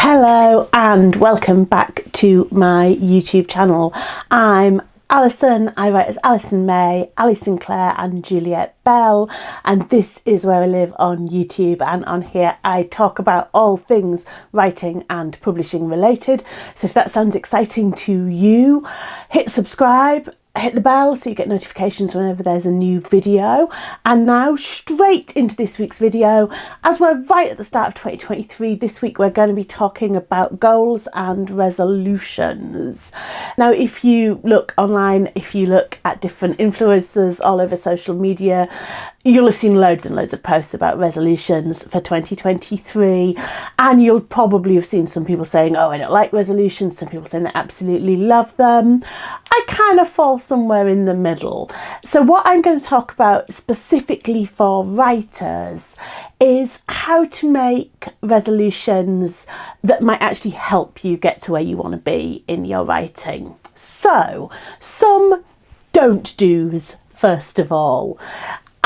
Hello and welcome back to my YouTube channel. I'm Alison. I write as Alison May, Ali Sinclair and Juliet Bell, and this is where I live on YouTube, and on here I talk about all things writing and publishing related. So if that sounds exciting to you, hit subscribe, hit the bell so you get notifications whenever there's a new video. And now straight into this week's video. As we're right at the start of 2023, this week we're going to be talking about goals and resolutions. Now, if you look online, if you look at different influencers all over social media, you'll have seen loads and loads of posts about resolutions for 2023, and you'll probably have seen some people saying, oh, I don't like resolutions, some people saying they absolutely love them. I kind of fall somewhere in the middle. So what I'm going to talk about specifically for writers is how to make resolutions that might actually help you get to where you want to be in your writing. So, some don't do's first of all.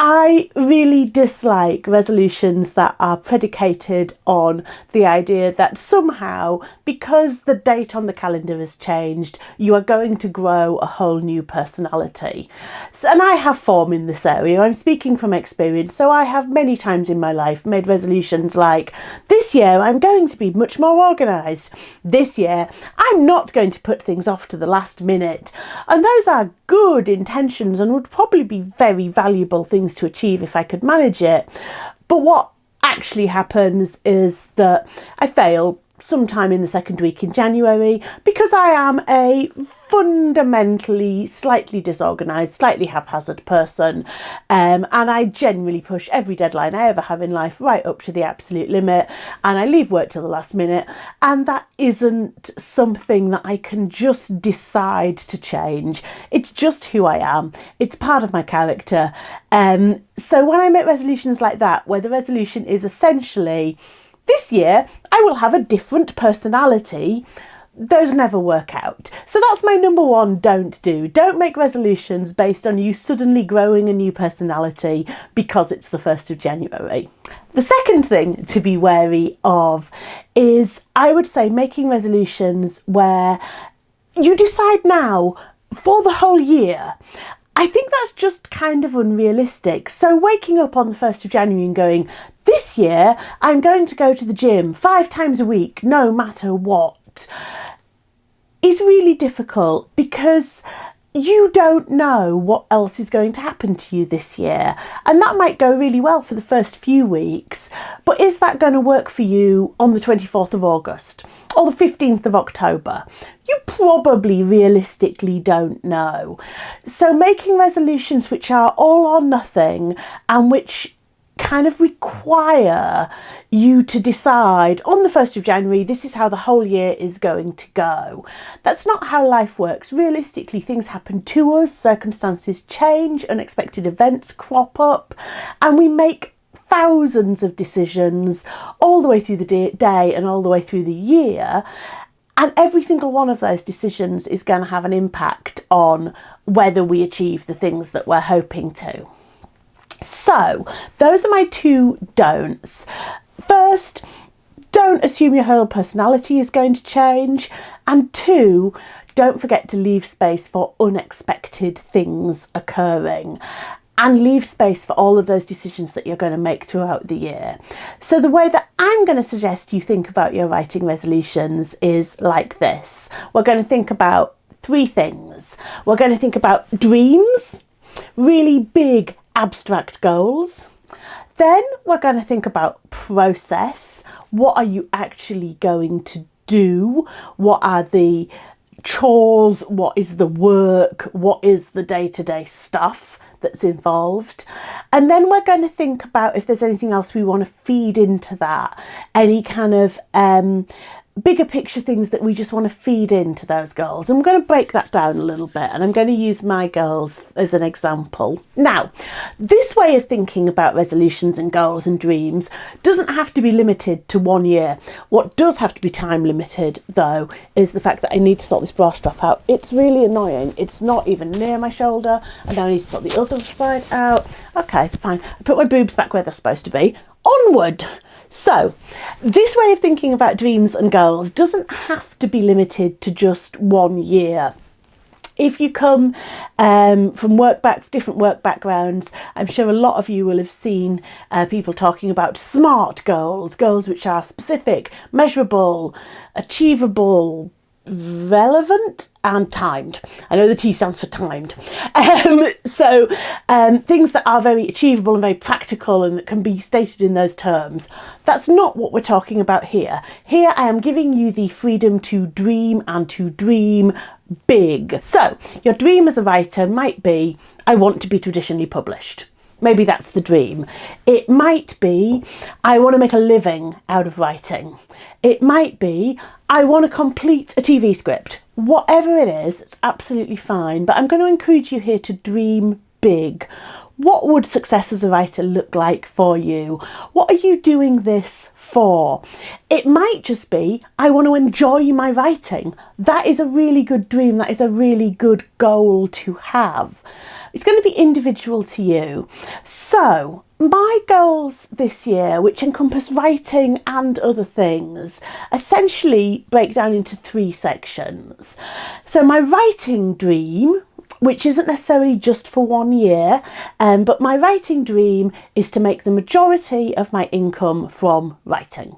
I really dislike resolutions that are predicated on the idea that somehow, because the date on the calendar has changed, you are going to grow a whole new personality. So, and I have form in this area, I'm speaking from experience, so I have many times in my life made resolutions like, this year I'm going to be much more organised. This year I'm not going to put things off to the last minute. And those are good intentions and would probably be very valuable things to achieve if I could manage it. But what actually happens is that I fail sometime in the second week in January because I am a fundamentally slightly disorganised, slightly haphazard person, and I generally push every deadline I ever have in life right up to the absolute limit, and I leave work till the last minute, and that isn't something that I can just decide to change. It's just who I am. It's part of my character. So when I make resolutions like that, where the resolution is essentially, this year I will have a different personality, those never work out. So that's my number one don't do. Don't make resolutions based on you suddenly growing a new personality because it's the 1st of January. The second thing to be wary of is, I would say, making resolutions where you decide now for the whole year. I think that's just kind of unrealistic. So waking up on the 1st of January and going, this year I'm going to go to the gym 5 times a week, no matter what, is really difficult because you don't know what else is going to happen to you this year. And that might go really well for the first few weeks, but is that going to work for you on the 24th of August or the 15th of October? You probably realistically don't know. So making resolutions which are all or nothing and which kind of require you to decide on the 1st of January, this is how the whole year is going to go. That's not how life works. Realistically, things happen to us, circumstances change, unexpected events crop up, and we make thousands of decisions all the way through the day and all the way through the year. And every single one of those decisions is going to have an impact on whether we achieve the things that we're hoping to. So those are my 2 don'ts. First, don't assume your whole personality is going to change. And 2, don't forget to leave space for unexpected things occurring. And leave space for all of those decisions that you're going to make throughout the year. So the way that I'm going to suggest you think about your writing resolutions is like this. We're going to think about 3 things. We're going to think about dreams, really big abstract goals. Then we're going to think about process. What are you actually going to do? What are the chores? What is the work? What is the day-to-day stuff that's involved? And then we're going to think about if there's anything else we want to feed into that, any kind of bigger picture things that we just want to feed into those goals. I'm going to break that down a little bit, and I'm going to use my goals as an example. Now, this way of thinking about resolutions and goals and dreams doesn't have to be limited to 1 year. What does have to be time limited, though, is the fact that I need to sort this bra strap out. It's really annoying. It's not even near my shoulder, and now I need to sort the other side out. Okay, fine. I put my boobs back where they're supposed to be. Onward! So this way of thinking about dreams and goals doesn't have to be limited to just 1 year. If you come from different work backgrounds, I'm sure a lot of you will have seen people talking about SMART goals, goals which are specific, measurable, achievable, relevant and timed. I know the T stands for timed. So things that are very achievable and very practical and that can be stated in those terms. That's not what we're talking about here. Here I am giving you the freedom to dream and to dream big. So your dream as a writer might be, I want to be traditionally published. Maybe that's the dream. It might be, I want to make a living out of writing. It might be, I want to complete a TV script. Whatever it is, it's absolutely fine. But I'm going to encourage you here to dream big. What would success as a writer look like for you? What are you doing this for? It might just be, I want to enjoy my writing. That is a really good dream. That is a really good goal to have. It's going to be individual to you. So my goals this year, which encompass writing and other things, essentially break down into 3 sections. So my writing dream, which isn't necessarily just for 1 year, but my writing dream is to make the majority of my income from writing.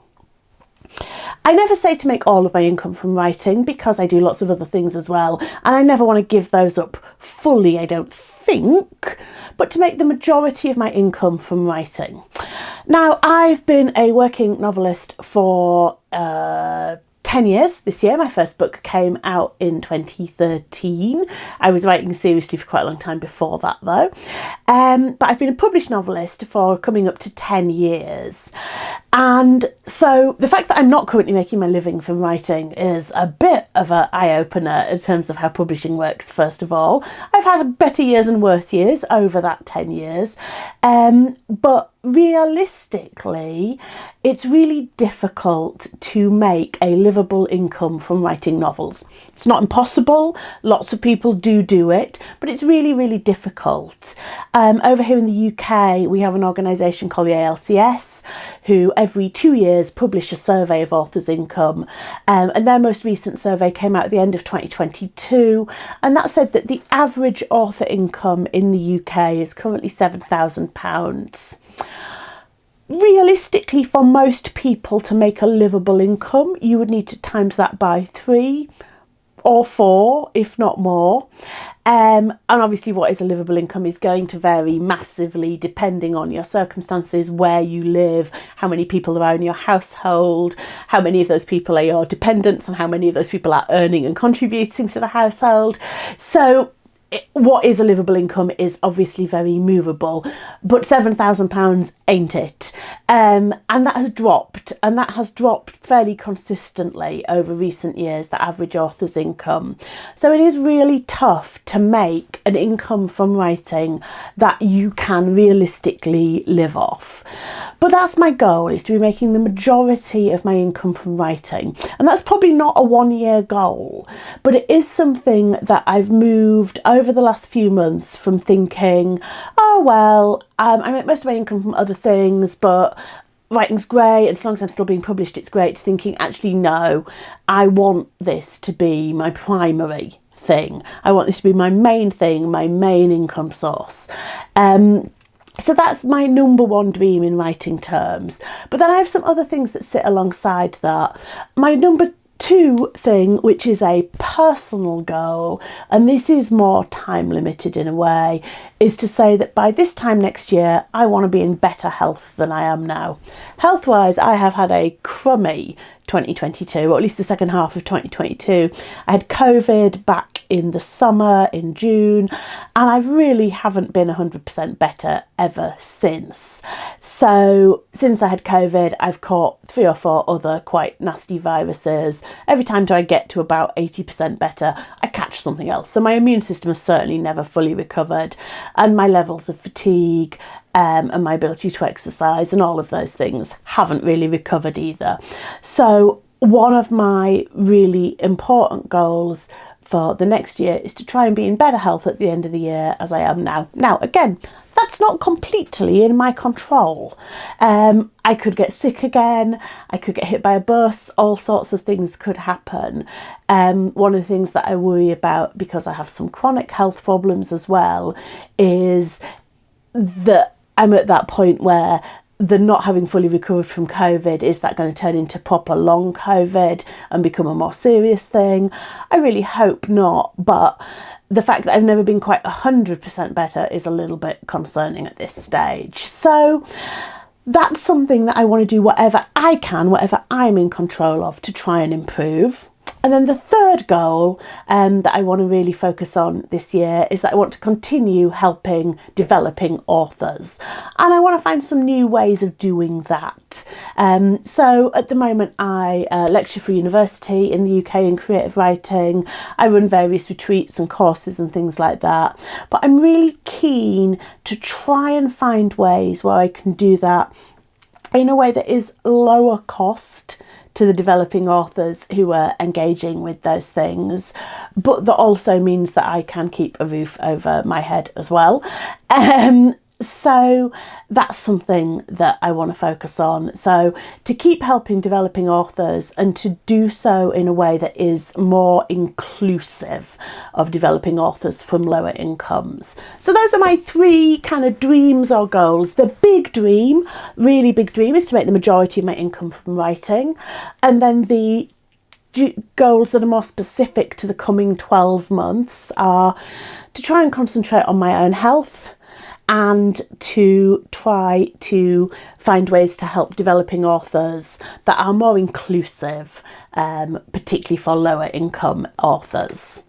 I never say to make all of my income from writing because I do lots of other things as well, and I never want to give those up fully, I don't think, but to make the majority of my income from writing. Now, I've been a working novelist for 10 years this year. My first book came out in 2013. I was writing seriously for quite a long time before that though. But I've been a published novelist for coming up to 10 years. And so the fact that I'm not currently making my living from writing is a bit of an eye-opener in terms of how publishing works, first of all. I've had better years and worse years over that 10 years. But realistically, it's really difficult to make a livable income from writing novels. It's not impossible. Lots of people do it, but it's really, really difficult. Over here in the UK, we have an organisation called the ALCS, who every 2 years publish a survey of authors' income. And their most recent survey came out at the end of 2022. And that said that the average author income in the UK is currently £7,000. Realistically, for most people to make a livable income, you would need to times that by 3 or 4, if not more. And obviously what is a livable income is going to vary massively depending on your circumstances, where you live, how many people there are in your household, how many of those people are your dependents, and how many of those people are earning and contributing to the household. So what is a livable income is obviously very movable, but £7,000 ain't it. And that has dropped fairly consistently over recent years, the average author's income. So it is really tough to make an income from writing that you can realistically live off. But that's my goal, is to be making the majority of my income from writing. And that's probably not a 1 year goal, but it is something that I've moved over the last few months from thinking, oh, well, I make most of my income from other things, but writing's great, and as long as I'm still being published, it's great, to thinking, actually, no, I want this to be my primary thing. I want this to be my main thing, my main income source. So that's my number 1 dream in writing terms. But then I have some other things that sit alongside that. My number 2 thing, which is a personal goal, and this is more time limited in a way, is to say that by this time next year, I want to be in better health than I am now. Health-wise, I have had a crummy 2022, or at least the second half of 2022. I had COVID back in the summer, in June, and I really haven't been 100% better ever since. So since I had COVID, I've caught 3 or 4 other quite nasty viruses. Every time I get to about 80% better, I catch something else. So my immune system has certainly never fully recovered, and my levels of fatigue and my ability to exercise and all of those things haven't really recovered either. So one of my really important goals for the next year is to try and be in better health at the end of the year as I am now. Now, again, that's not completely in my control. I could get sick again, I could get hit by a bus, all sorts of things could happen. One of the things that I worry about, because I have some chronic health problems as well, is that I'm at that point where the not having fully recovered from COVID, is that going to turn into proper long COVID and become a more serious thing? I really hope not, but the fact that I've never been quite 100% better is a little bit concerning at this stage. So that's something that I want to do whatever I can, whatever I'm in control of, to try and improve. And then the third goal that I want to really focus on this year is that I want to continue helping developing authors. And I want to find some new ways of doing that. So at the moment I lecture for university in the UK in creative writing. I run various retreats and courses and things like that. But I'm really keen to try and find ways where I can do that in a way that is lower cost to the developing authors who are engaging with those things, but that also means that I can keep a roof over my head as well. So that's something that I want to focus on. So to keep helping developing authors, and to do so in a way that is more inclusive of developing authors from lower incomes. So those are my three kind of dreams or goals. The big dream, really big dream, is to make the majority of my income from writing. And then the goals that are more specific to the coming 12 months are to try and concentrate on my own health, and to try to find ways to help developing authors that are more inclusive, particularly for lower income authors.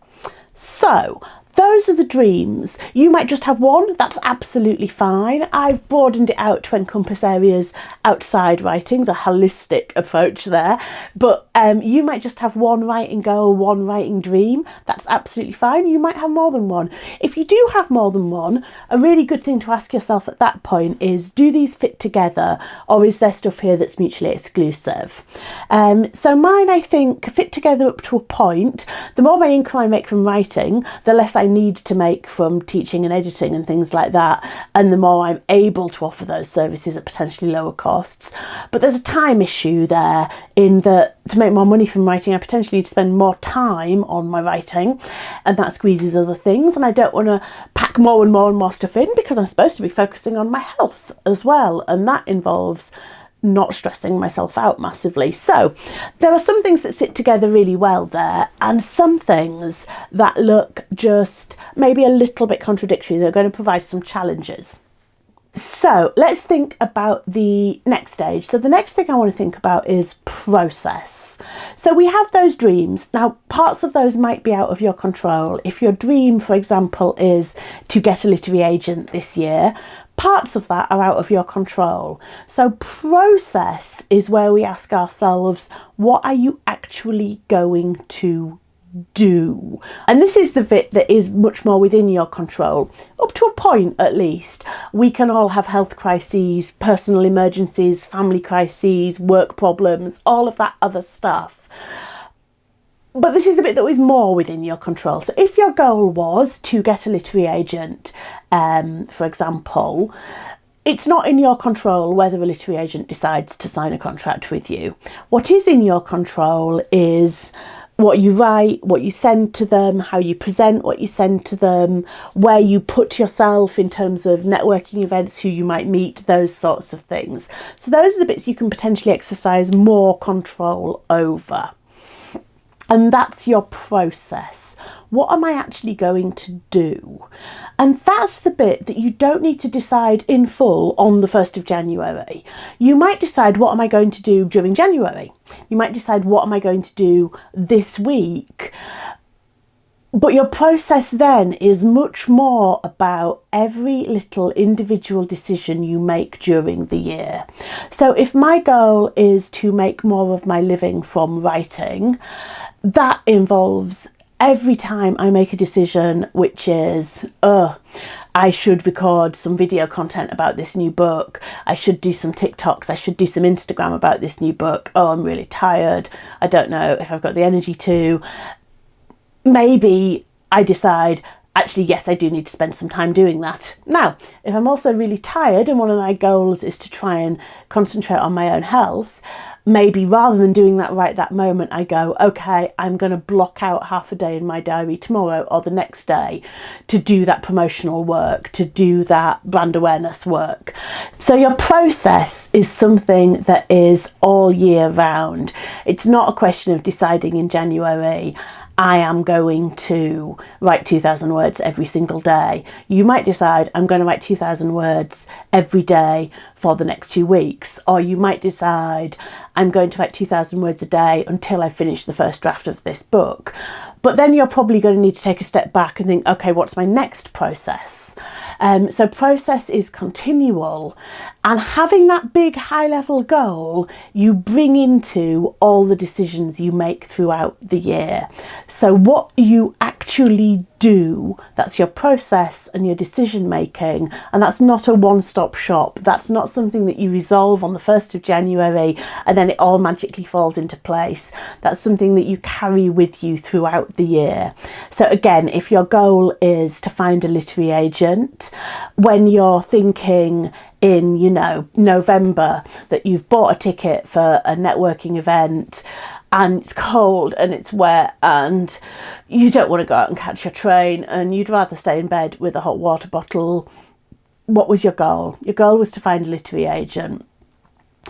So those are the dreams. You might just have one, that's absolutely fine. I've broadened it out to encompass areas outside writing, the holistic approach there. But you might just have one writing goal, one writing dream. That's absolutely fine. You might have more than one. If you do have more than one, a really good thing to ask yourself at that point is, do these fit together, or is there stuff here that's mutually exclusive? So mine, I think, fit together up to a point. The more my income I make from writing, the less I need to make from teaching and editing and things like that, and the more I'm able to offer those services at potentially lower costs. But there's a time issue there, in that to make more money from writing I potentially need to spend more time on my writing, and that squeezes other things, and I don't want to pack more and more and more stuff in, because I'm supposed to be focusing on my health as well, and that involves not stressing myself out massively. So there are some things that sit together really well there, and some things that look just maybe a little bit contradictory. They're going to provide some challenges. So let's think about the next stage. So the next thing I want to think about is process. So we have those dreams. Now, parts of those might be out of your control. If your dream, for example, is to get a literary agent this year, parts of that are out of your control. So process is where we ask ourselves, what are you actually going to do? And this is the bit that is much more within your control, up to a point at least. We can all have health crises, personal emergencies, family crises, work problems, all of that other stuff. But this is the bit that is more within your control. So if your goal was to get a literary agent, for example, it's not in your control whether a literary agent decides to sign a contract with you. What is in your control is what you write, what you send to them, how you present what you send to them, where you put yourself in terms of networking events, who you might meet, those sorts of things. So those are the bits you can potentially exercise more control over. And that's your process. What am I actually going to do? And that's the bit that you don't need to decide in full on the 1st of January. You might decide, what am I going to do during January? You might decide, what am I going to do this week? But your process then is much more about every little individual decision you make during the year. So if my goal is to make more of my living from writing, that involves every time I make a decision, which is, I should record some video content about this new book. I should do some TikToks. I should do some Instagram about this new book. Oh, I'm really tired. I don't know if I've got the energy to. Maybe I decide actually, yes, I do need to spend some time doing that. Now, if I'm also really tired and one of my goals is to try and concentrate on my own health, maybe rather than doing that right that moment, I go, okay, I'm going to block out half a day in my diary tomorrow or the next day to do that promotional work, to do that brand awareness work. So your process is something that is all year round. It's not a question of deciding in January, I am going to write 2,000 words every single day. You might decide I'm going to write 2,000 words every day for the next 2 weeks, or you might decide I'm going to write 2,000 words a day until I finish the first draft of this book. But then you're probably going to need to take a step back and think, okay, what's my next process? So process is continual, and having that big high level goal, you bring into all the decisions you make throughout the year. So what you actually do, that's your process and your decision making, and that's not a one-stop shop. That's not something that you resolve on the 1st of January and then it all magically falls into place. That's something that you carry with you throughout the year. So again, if your goal is to find a literary agent, when you're thinking in, November that you've bought a ticket for a networking event and it's cold and it's wet and you don't want to go out and catch your train and you'd rather stay in bed with a hot water bottle, what was your goal? Your goal was to find a literary agent.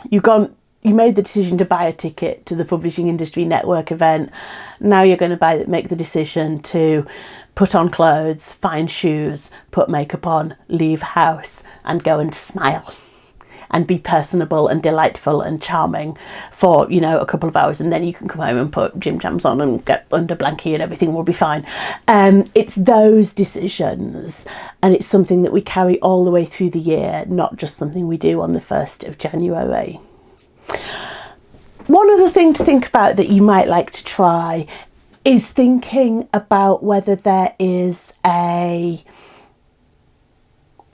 You made the decision to buy a ticket to the Publishing Industry Network event. Now you're going to make the decision to put on clothes, find shoes, put makeup on, leave house and go and smile and be personable and delightful and charming for, a couple of hours, and then you can come home and put gym jams on and get under blankie and everything will be fine. It's those decisions, and it's something that we carry all the way through the year, not just something we do on the 1st of January. One other thing to think about that you might like to try is thinking about whether there is a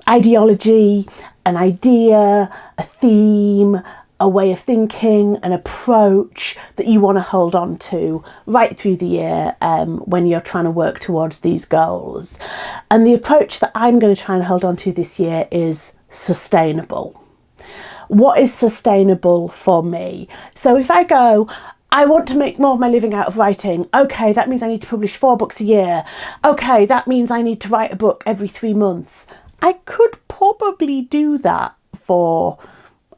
ideology, an idea, a theme, a way of thinking, an approach that you want to hold on to right through the year when you're trying to work towards these goals. And the approach that I'm going to try and hold on to this year is sustainable. What is sustainable for me? So if I go, I want to make more of my living out of writing. Okay, that means I need to publish 4 books a year. Okay, that means I need to write a book every 3 months. I could probably do that for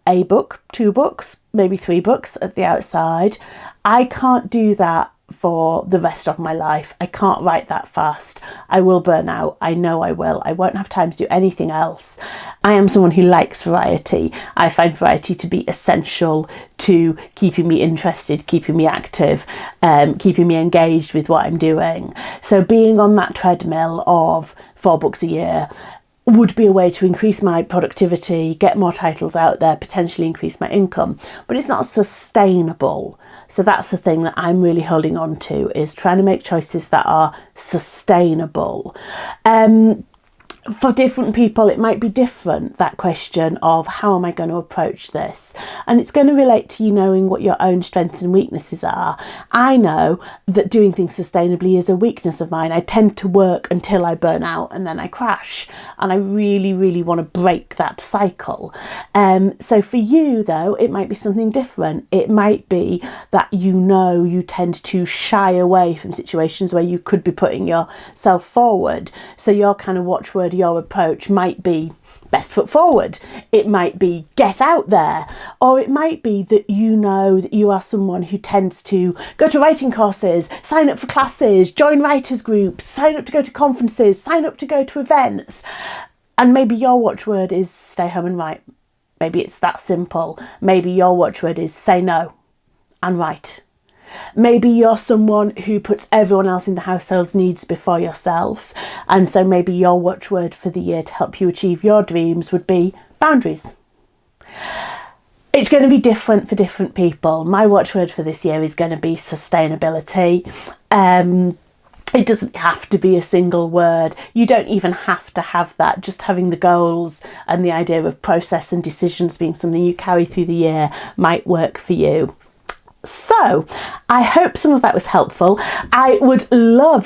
a book, 2 books, maybe 3 books at the outside. I can't do that for the rest of my life. I can't write that fast. I will burn out. I know I will. I won't have time to do anything else. I am someone who likes variety. I find variety to be essential to keeping me interested, keeping me active, keeping me engaged with what I'm doing. So being on that treadmill of 4 books a year would be a way to increase my productivity, get more titles out there, potentially increase my income, but it's not sustainable. So that's the thing that I'm really holding on to, is trying to make choices that are sustainable. For different people, it might be different, that question of how am I going to approach this? And it's going to relate to you knowing what your own strengths and weaknesses are. I know that doing things sustainably is a weakness of mine. I tend to work until I burn out and then I crash. And I really, really want to break that cycle. So for you, though, it might be something different. It might be that you tend to shy away from situations where you could be putting yourself forward. So your kind of watchword, your approach might be best foot forward. It might be get out there, or it might be that you know that you are someone who tends to go to writing courses, sign up for classes, join writers groups, sign up to go to conferences, sign up to go to events. And maybe your watchword is stay home and write. Maybe it's that simple. Maybe your watchword is say no and write. Maybe you're someone who puts everyone else in the household's needs before yourself. And so maybe your watchword for the year to help you achieve your dreams would be boundaries. It's going to be different for different people. My watchword for this year is going to be sustainability. It doesn't have to be a single word. You don't even have to have that. Just having the goals and the idea of process and decisions being something you carry through the year might work for you. So I hope some of that was helpful. I would love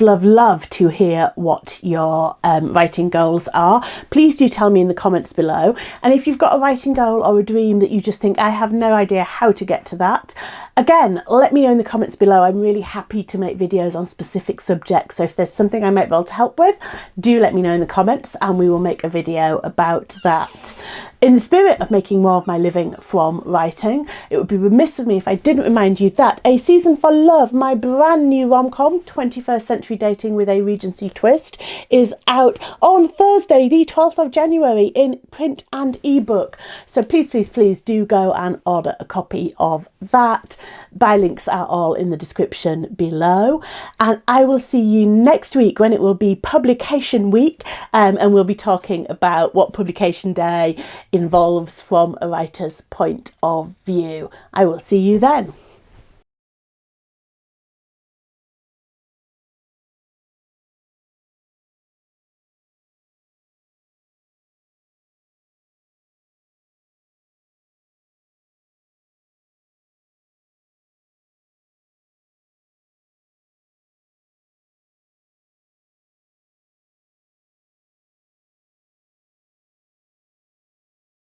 to hear what your writing goals are. Please do tell me in the comments below. And if you've got a writing goal or a dream that you just think, I have no idea how to get to that, again, let me know in the comments below. I'm really happy to make videos on specific subjects. So if there's something I might be able to help with, do let me know in the comments and we will make a video about that. In the spirit of making more of my living from writing, it would be remiss of me if I didn't remind you that A Season for Love, my brand new rom-com, 21st Century Dating with a Regency Twist, is out on Thursday, the 12th of January in print and ebook. So please do go and order a copy of that. Buy links are all in the description below. And I will see you next week when it will be publication week, and we'll be talking about what publication day involves from a writer's point of view. I will see you then.